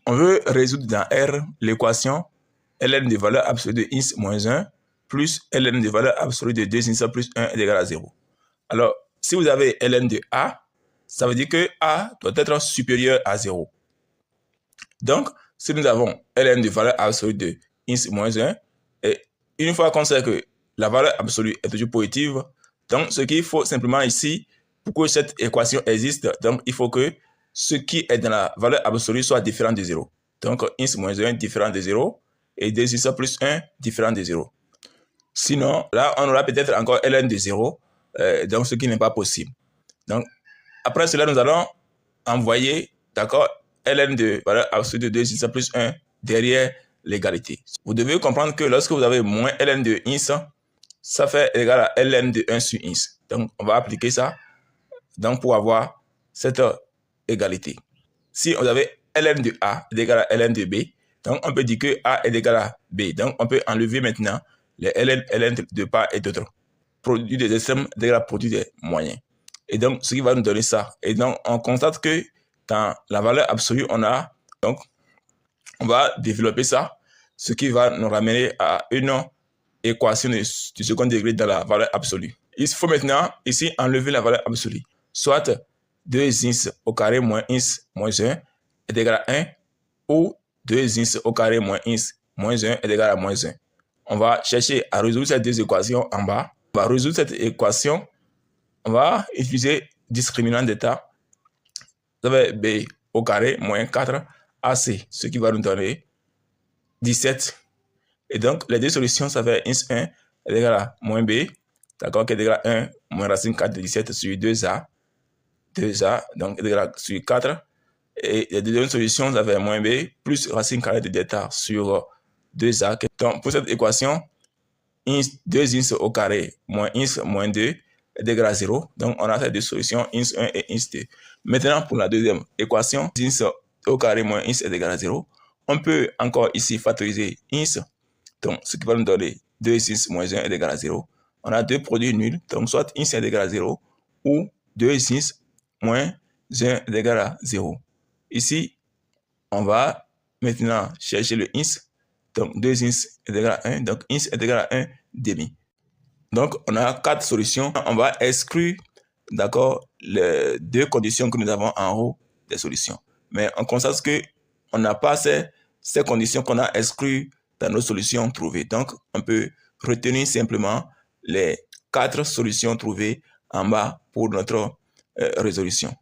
On veut résoudre dans R l'équation ln de valeur absolue de x moins 1 plus ln de valeur absolue de 2x plus 1 est égal à 0. Alors, si vous avez ln de a, ça veut dire que a doit être supérieur à 0. Donc, si nous avons ln de valeur absolue de x moins 1, et une fois qu'on sait que la valeur absolue est toujours positive, donc ce qu'il faut simplement ici, pour que cette équation existe, donc il faut que ce qui est dans la valeur absolue soit différent de 0. Donc, x moins 1 différent de 0 et 2x plus 1 différent de 0. Sinon, là, on aura peut-être encore ln de 0, donc ce qui n'est pas possible. Donc, après cela, nous allons envoyer, d'accord, ln de valeur absolue de 2x plus 1 derrière l'égalité. Vous devez comprendre que lorsque vous avez moins ln de x, ça fait égal à ln de 1 sur x. Donc, on va appliquer ça donc, pour avoir cette égalité. Si vous avez ln de a est égal à ln de b, donc on peut dire que a est égal à b. Donc, on peut enlever maintenant les ln de part et d'autre. Produit des extrêmes est égal à produit des moyens. Et donc, ce qui va nous donner ça. Et donc, on constate que dans la valeur absolue, on a, donc, on va développer ça, ce qui va nous ramener à une équation du second degré dans la valeur absolue. Il faut maintenant, ici, enlever la valeur absolue. Soit 2x au carré moins x moins 1 est égal à 1, ou 2x au carré moins x moins 1 est égal à moins 1. On va chercher à résoudre ces deux équations en bas. On va résoudre cette équation. On va utiliser discriminant d'état. Vous avez b au carré moins 4 ac, ce qui va nous donner 17. Et donc, les deux solutions, ça fait x1 est égal à moins b, d'accord, qui est égal à 1 moins racine 4 de 17 sur 2a, donc est égal à sur 4. Et les deuxième solution, ça fait moins b plus racine carrée de delta sur 2a. Donc, pour cette équation, 2x au carré moins x moins 2 est égal à 0. Donc, on a ces deux solutions, x1 et x2. Maintenant, pour la deuxième équation, x au carré moins x est égal à 0. On peut encore ici factoriser x. Donc, ce qui va nous donner 2x moins 1 est égal à 0. On a deux produits nuls. Donc, soit x est égal à 0 ou 2x moins 1 est égal à 0. Ici, on va maintenant chercher le x. Donc, 2x est égal à 1. Donc, x est égal à 1 demi. Donc, on a quatre solutions. On va exclure, d'accord, les deux conditions que nous avons en haut des solutions. Mais on constate qu'on n'a pas ces conditions qu'on a exclues dans nos solutions trouvées. Donc, on peut retenir simplement les quatre solutions trouvées en bas pour notre résolution.